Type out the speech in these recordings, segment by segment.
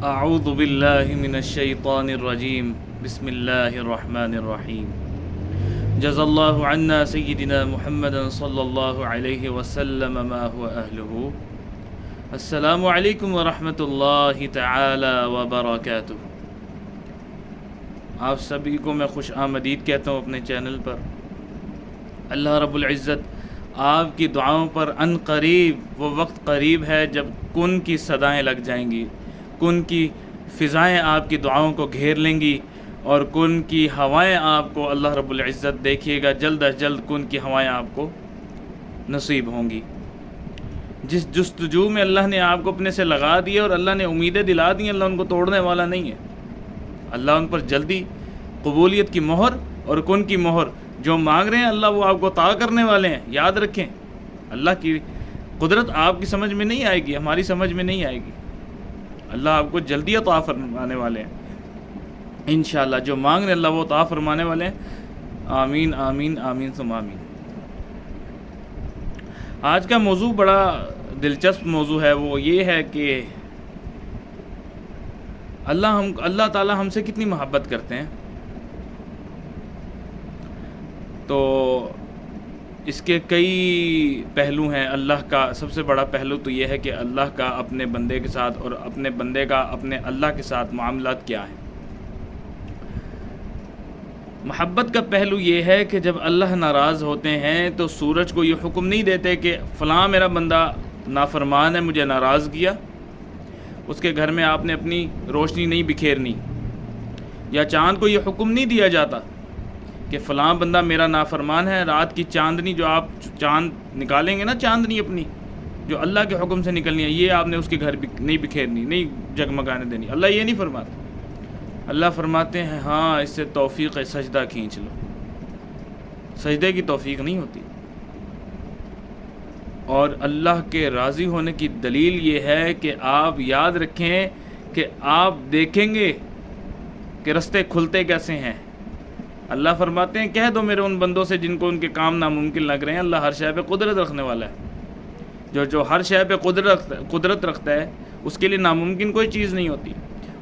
اعوذ باللہ من الشیطان الرجیم بسم اللہ الرحمن الرحیم جزا اللہ عنا سیدنا محمد صلی اللہ علیہ وسلم ما هو اہلہ۔ السلام علیکم ورحمۃ اللہ تعالی وبرکاتہ۔ آپ سبھی کو میں خوش آمدید کہتا ہوں اپنے چینل پر۔ اللہ رب العزت آپ کی دعاؤں پر ان قریب وہ وقت قریب ہے جب کن کی صدائیں لگ جائیں گی، کن کی فضائیں آپ کی دعاؤں کو گھیر لیں گی، اور کن کی ہوائیں آپ کو اللہ رب العزت دیکھیے گا جلد از جلد کن کی ہوائیں آپ کو نصیب ہوں گی۔ جس جستجو میں اللہ نے آپ کو اپنے سے لگا دیا اور اللہ نے امیدیں دلا دی، اللہ ان کو توڑنے والا نہیں ہے۔ اللہ ان پر جلدی قبولیت کی مہر اور کن کی مہر جو مانگ رہے ہیں اللہ وہ آپ کو عطا کرنے والے ہیں۔ یاد رکھیں، اللہ کی قدرت آپ کی سمجھ میں نہیں آئے گی، ہماری سمجھ میں نہیں آئے گی۔ اللہ آپ کو جلدی عطا فرمانے والے ہیں انشاءاللہ، جو مانگ رہے اللہ وہ عطا فرمانے والے ہیں۔ آمین آمین آمین ثم آمین۔ آج کا موضوع بڑا دلچسپ موضوع ہے، وہ یہ ہے کہ اللہ تعالی ہم سے کتنی محبت کرتے ہیں۔ تو اس کے کئی پہلو ہیں۔ اللہ کا سب سے بڑا پہلو تو یہ ہے کہ اللہ کا اپنے بندے کے ساتھ اور اپنے بندے کا اپنے اللہ کے ساتھ معاملات کیا ہیں۔ محبت کا پہلو یہ ہے کہ جب اللہ ناراض ہوتے ہیں تو سورج کو یہ حکم نہیں دیتے کہ فلاں میرا بندہ نافرمان ہے، مجھے ناراض کیا، اس کے گھر میں آپ نے اپنی روشنی نہیں بکھیرنی، یا چاند کو یہ حکم نہیں دیا جاتا کہ فلاں بندہ میرا نافرمان ہے، رات کی چاندنی جو آپ چاند نکالیں گے نا، چاندنی اپنی جو اللہ کے حکم سے نکلنی ہے، یہ آپ نے اس کے گھر نہیں بکھیرنی، نہیں جگمگانے دینی۔ اللہ یہ نہیں فرماتا۔ اللہ فرماتے ہیں ہاں اس سے توفیق سجدہ کھینچ لو۔ سجدے کی توفیق نہیں ہوتی۔ اور اللہ کے راضی ہونے کی دلیل یہ ہے کہ آپ یاد رکھیں کہ آپ دیکھیں گے کہ رستے کھلتے کیسے ہیں۔ اللہ فرماتے ہیں کہہ دو میرے ان بندوں سے جن کو ان کے کام ناممکن لگ رہے ہیں، اللہ ہر شے پہ قدرت رکھنے والا ہے۔ جو ہر شے پہ قدرت رکھتا ہے اس کے لیے ناممکن کوئی چیز نہیں ہوتی۔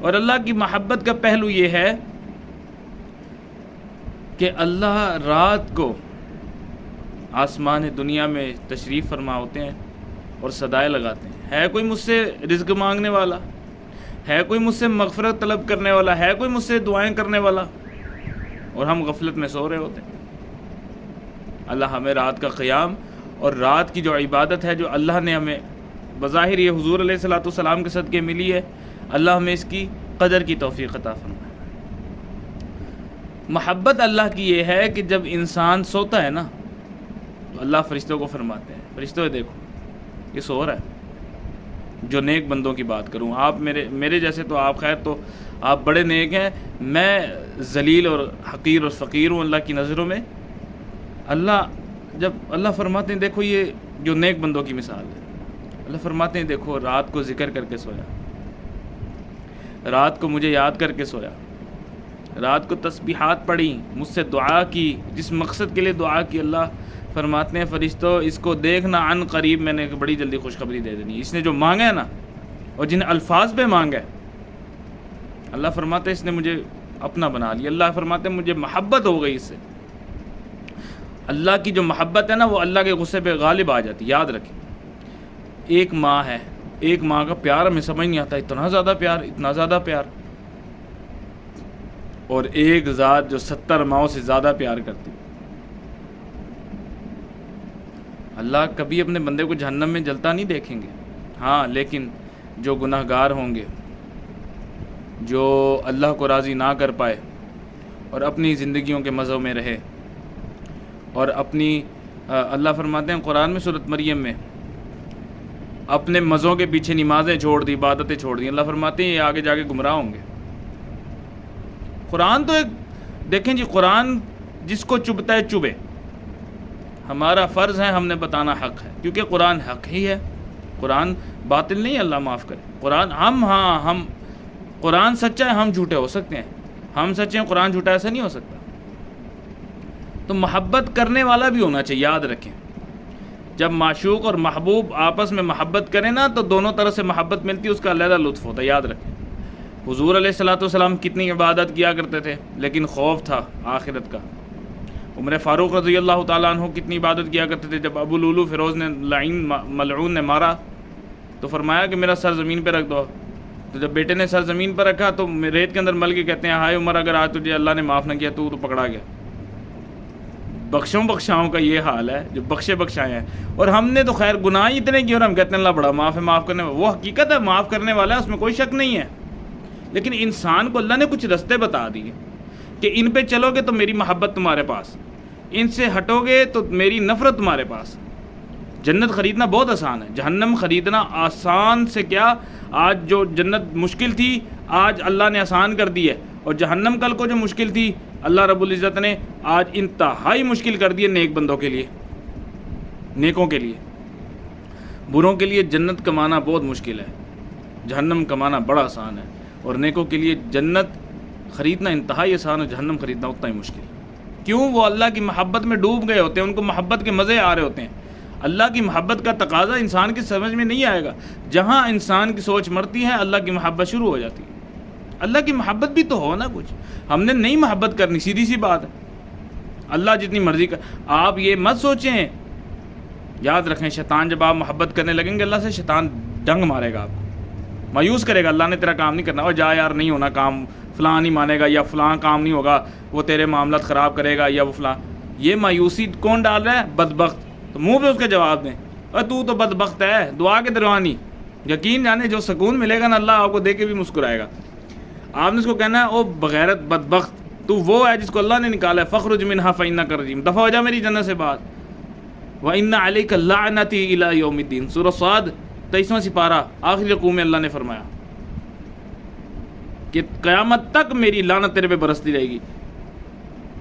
اور اللہ کی محبت کا پہلو یہ ہے کہ اللہ رات کو آسمان دنیا میں تشریف فرما ہوتے ہیں اور صدائیں لگاتے ہیں، ہے کوئی مجھ سے رزق مانگنے والا، ہے کوئی مجھ سے مغفرت طلب کرنے والا، ہے کوئی مجھ سے دعائیں کرنے والا، اور ہم غفلت میں سو رہے ہوتے ہیں۔ اللہ ہمیں رات کا قیام اور رات کی جو عبادت ہے جو اللہ نے ہمیں بظاہر یہ حضور علیہ الصلوۃ والسلام کے صدقے ملی ہے، اللہ ہمیں اس کی قدر کی توفیق عطا فرمائے۔ محبت اللہ کی یہ ہے کہ جب انسان سوتا ہے نا تو اللہ فرشتوں کو فرماتے ہیں فرشتوں دیکھو یہ سو رہا ہے۔ جو نیک بندوں کی بات کروں، آپ میرے جیسے تو آپ خیر تو آپ بڑے نیک ہیں، میں ذلیل اور حقیر اور فقیر ہوں اللہ کی نظروں میں۔ اللہ فرماتے ہیں دیکھو یہ جو نیک بندوں کی مثال ہے، اللہ فرماتے ہیں دیکھو رات کو ذکر کر کے سویا، رات کو مجھے یاد کر کے سویا، رات کو تسبیحات پڑھی، مجھ سے دعا کی، جس مقصد کے لیے دعا کی، اللہ فرماتے ہیں فرشتوں اس کو دیکھنا عن قریب میں نے بڑی جلدی خوشخبری دے دینی۔ اس نے جو مانگا ہے نا اور جن الفاظ پہ مانگا ہے، اللہ فرماتے ہیں اس نے مجھے اپنا بنا لیا۔ اللہ فرماتے ہیں مجھے محبت ہو گئی اس سے۔ اللہ کی جو محبت ہے نا وہ اللہ کے غصے پہ غالب آ جاتی۔ یاد رکھیں، ایک ماں ہے، ایک ماں کا پیار ہمیں سمجھ نہیں آتا، اتنا زیادہ پیار، اتنا زیادہ پیار، اور ایک ذات جو 70 ماؤں سے زیادہ پیار کرتی۔ اللہ کبھی اپنے بندے کو جہنم میں جلتا نہیں دیکھیں گے، ہاں لیکن جو گناہ گار ہوں گے، جو اللہ کو راضی نہ کر پائے اور اپنی زندگیوں کے مزوں میں رہے، اور اللہ فرماتے ہیں قرآن میں سورۃ مریم میں اپنے مزوں کے پیچھے نمازیں چھوڑ دی، عبادتیں چھوڑ دی، اللہ فرماتے ہیں یہ آگے جا کے گمراہ ہوں گے۔ قرآن تو دیکھیں جی، قرآن جس کو چبھتا ہے چبھے، ہمارا فرض ہے ہم نے بتانا حق ہے، کیونکہ قرآن حق ہی ہے، قرآن باطل نہیں، اللہ معاف کرے۔ قرآن ہم قرآن سچا ہے، ہم جھوٹے ہو سکتے ہیں، ہم سچے ہیں قرآن جھوٹا، ایسا نہیں ہو سکتا۔ تو محبت کرنے والا بھی ہونا چاہیے۔ یاد رکھیں جب معشوق اور محبوب آپس میں محبت کریں نا تو دونوں طرح سے محبت ملتی ہے، اس کا علیحدہ لطف ہوتا ہے۔ یاد رکھیں حضور علیہ الصلوۃ والسلام کتنی عبادت کیا کرتے تھے لیکن خوف تھا آخرت کا. عمر فاروق رضی اللہ تعالیٰ عنہ کتنی عبادت کیا کرتے تھے. جب ابو لولو فیروز نے لعین ملعون نے مارا تو فرمایا کہ میرا سر زمین پہ رکھ دو. تو جب بیٹے نے سر زمین پر رکھا تو ریت کے اندر مل کے کہتے ہیں ہائے عمر اگر آج تجھے اللہ نے معاف نہ کیا تو پکڑا گیا. بخشاؤں کا یہ حال ہے جو بخشائے ہیں. اور ہم نے تو خیر گناہ ہی اتنے کیے اور ہم کہتے ہیں اللہ بڑا معاف ہے, معاف کرنے والا. وہ حقیقت ہے معاف کرنے والا ہے, اس میں کوئی شک نہیں ہے. لیکن انسان کو اللہ نے کچھ رستے بتا دیے کہ ان پہ چلو گے تو میری محبت تمہارے پاس, ان سے ہٹو گے تو میری نفرت تمہارے پاس. جنت خریدنا بہت آسان ہے, جہنم خریدنا آسان سے کیا, آج جو جنت مشکل تھی آج اللہ نے آسان کر دی ہے, اور جہنم کل کو جو مشکل تھی اللہ رب العزت نے آج انتہائی مشکل کر دی ہے نیک بندوں کے لیے, نیکوں کے لیے. بروں کے لیے جنت کمانا بہت مشکل ہے, جہنم کمانا بڑا آسان ہے, اور نیکوں کے لیے جنت خریدنا انتہائی آسان ہے, جہنم خریدنا اتنا ہی مشکل. کیوں؟ وہ اللہ کی محبت میں ڈوب گئے ہوتے ہیں, ان کو محبت کے مزے آ رہے ہوتے ہیں. اللہ کی محبت کا تقاضا انسان کی سمجھ میں نہیں آئے گا. جہاں انسان کی سوچ مرتی ہے اللہ کی محبت شروع ہو جاتی ہے. اللہ کی محبت بھی تو ہو نا کچھ, ہم نے نہیں محبت کرنی, سیدھی سی بات ہے. اللہ جتنی مرضی کا, آپ یہ مت سوچیں, یاد رکھیں شیطان جب آپ محبت کرنے لگیں گے اللہ سے, شیطان ڈنگ مارے گا آپ کو, مایوس کرے گا, اللہ نے تیرا کام نہیں کرنا, اور جا یار نہیں ہونا کام, فلاں نہیں مانے گا یا فلاں کام نہیں ہوگا, وہ تیرے معاملات خراب کرے گا یا وہ فلاں. یہ مایوسی کون ڈال رہا ہے؟ بدبخت. تو منہ پہ اس کے جواب دیں, اور تو بدبخت ہے, دعا کے دروانی. یقین جانے جو سکون ملے گا نا اللہ آپ کو دے کے بھی مسکرائے گا. آپ نے اس کو کہنا ہے او بغیرت بدبخت, تو وہ ہے جس کو اللہ نے نکالا ہے, فخرج منہا فإنک رجیم, دفع ہو جا میری جنت سے بات. وإن علیک لعنتی الی یوم الدین, سورہ صاد 23واں سپارہ آخری رکوع میں اللہ نے فرمایا کہ قیامت تک میری لعنت تیرے پہ برستی رہے گی.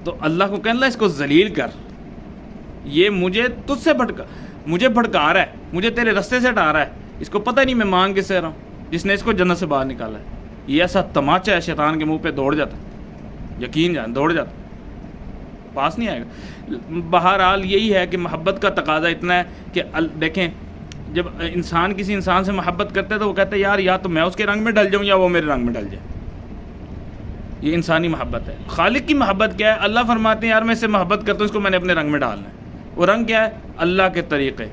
تو اللہ کو کہنا اس کو ذلیل کر, یہ مجھے تجھ سے مجھے بھڑکا رہا ہے, مجھے تیرے رستے سے ہٹا رہا ہے, اس کو پتہ نہیں میں مانگ کس سے رہا ہوں, جس نے اس کو جنت سے باہر نکالا ہے. یہ ایسا تماچا ہے شیطان کے منہ پہ, دوڑ جاتا, یقین جان دوڑ جاتا, پاس نہیں آئے گا. بہرحال یہی ہے کہ محبت کا تقاضا اتنا ہے کہ دیکھیں جب انسان کسی انسان سے محبت کرتا ہے تو وہ کہتا ہے یار یا تو میں اس کے رنگ میں ڈل جاؤں یا وہ میرے رنگ میں ڈل جائے. یہ انسانی محبت ہے. خالق کی محبت کیا ہے؟ اللہ فرماتے ہیں یار میں اس سے محبت کرتا ہوں, اس کو میں نے اپنے رنگ میں ڈالنا ہے. وہ رنگ کیا ہے؟ اللہ کے طریقے,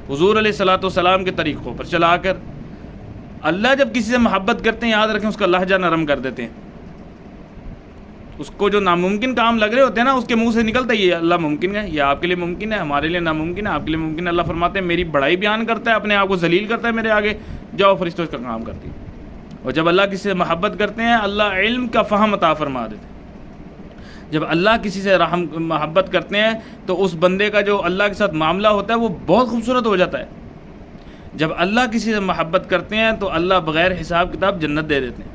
حضور علیہ الصلوۃ والسلام کے طریقوں پر چلا کر. اللہ جب کسی سے محبت کرتے ہیں یاد رکھیں اس کا لہجہ نرم کر دیتے ہیں. اس کو جو ناممکن کام لگ رہے ہوتے ہیں نا اس کے منہ سے نکلتا ہے یہ اللہ ممکن ہے, یہ آپ کے لیے ممکن ہے, ہمارے لیے ناممکن ہے, آپ کے لیے ممکن ہے. اللہ فرماتے ہیں میری بڑائی بیان کرتا ہے, اپنے آپ کو ذلیل کرتا ہے میرے آگے, جاؤ فرشتوں اس کا کام کرتی ہے. اور جب اللہ کسی سے محبت کرتے ہیں اللہ علم کا فہم عطا فرما دیتے ہیں. جب اللہ کسی سے محبت کرتے ہیں تو اس بندے کا جو اللہ کے ساتھ معاملہ ہوتا ہے وہ بہت خوبصورت ہو جاتا ہے. جب اللہ کسی سے محبت کرتے ہیں تو اللہ بغیر حساب کتاب جنت دے دیتے ہیں.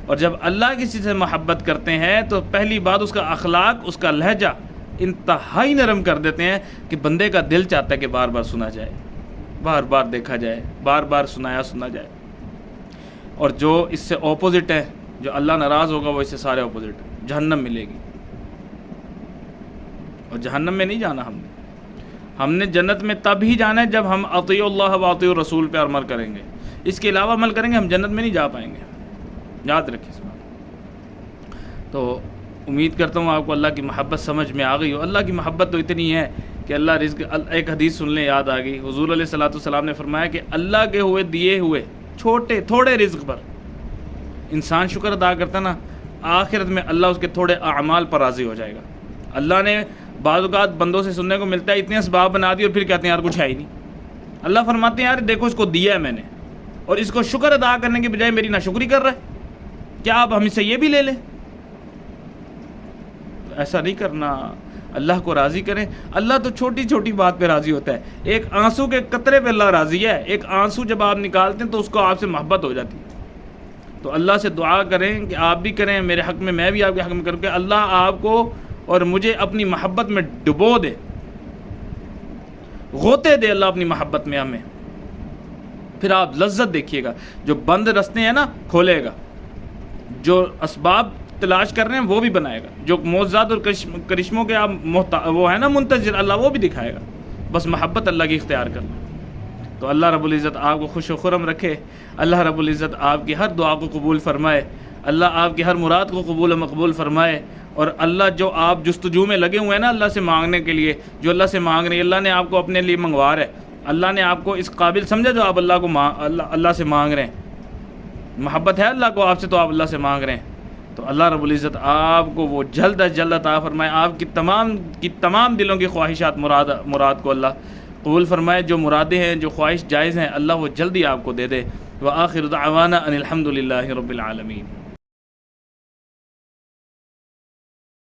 اور جب اللہ کسی سے محبت کرتے ہیں تو پہلی بات اس کا اخلاق, اس کا لہجہ انتہائی نرم کر دیتے ہیں کہ بندے کا دل چاہتا ہے کہ بار بار سنا جائے, بار بار دیکھا جائے, بار بار سنا جائے. اور جو اس سے اپوزٹ ہے, جو اللہ ناراض ہوگا وہ اس سے سارے اپوزٹ ہیں. جہنم ملے گی, اور جہنم میں نہیں جانا ہم نے جنت میں تب ہی جانا ہے جب ہم اطیع اللہ و اطیع الرسول پہ عمل کریں گے. اس کے علاوہ عمل کریں گے ہم جنت میں نہیں جا پائیں گے, یاد رکھیے اس بات. تو امید کرتا ہوں آپ کو اللہ کی محبت سمجھ میں آ گئی ہو. اللہ کی محبت تو اتنی ہے کہ اللہ رزق, ایک حدیث سن لیں یاد آ گئی. حضور علیہ الصلوۃ والسلام نے فرمایا کہ اللہ کے دیے ہوئے تھوڑے رزق پر انسان شکر ادا کرتا نا, آخرت میں اللہ اس کے تھوڑے اعمال پر راضی ہو جائے گا. اللہ نے بعض اوقات بندوں سے سننے کو ملتا ہے اتنے اسباب بنا دی اور پھر کہتے ہیں یار کچھ ہے ہی نہیں. اللہ فرماتے ہیں یار دیکھو اس کو دیا ہے میں نے, اور اس کو شکر ادا کرنے کے بجائے میری ناشکری کر رہا ہے, کیا آپ ہم سے یہ بھی لے لیں؟ ایسا نہیں کرنا, اللہ کو راضی کریں. اللہ تو چھوٹی چھوٹی بات پہ راضی ہوتا ہے. ایک آنسو کے قطرے پہ اللہ راضی ہے. ایک آنسو جب آپ نکالتے ہیں تو اس کو آپ سے محبت ہو جاتی ہے. تو اللہ سے دعا کریں کہ آپ بھی کریں میرے حق میں بھی آپ کے حق میں کروں کہ اللہ آپ کو اور مجھے اپنی محبت میں ڈبو دے, غوطے دے اللہ اپنی محبت میں ہمیں. پھر آپ لذت دیکھیے گا, جو بند رستے ہیں نا کھولے گا, جو اسباب تلاش کر رہے ہیں وہ بھی بنائے گا, جو معجزات اور کرشموں کے آپ وہ ہے نا منتظر, اللہ وہ بھی دکھائے گا. بس محبت اللہ کی اختیار کرنا. تو اللہ رب العزت آپ کو خوش و خرم رکھے، اللہ رب العزت آپ کی ہر دعا کو قبول فرمائے، اللہ آپ کی ہر مراد کو قبول و مقبول فرمائے، اور اللہ جو آپ جستجو میں لگے ہوئے ہیں نا اللہ سے مانگنے کے لیے، جو اللہ سے مانگ رہے ہیں، اللہ نے آپ کو اپنے لیے منگوا رہا ہے، اللہ نے آپ کو اس قابل سمجھا جو آپ اللہ سے مانگ رہے ہیں، محبت ہے اللہ کو آپ سے تو آپ اللہ سے مانگ رہے ہیں، تو اللہ رب العزت آپ کو وہ جلد از جلد عطا فرمائے، آپ کی تمام دلوں کی خواہشات مراد کو اللہ قبول فرمائے، جو مرادیں ہیں جو خواہش جائز ہیں اللہ وہ جلدی آپ کو دے دے۔ وآخر دعوانا ان الحمد للہ رب العالمین۔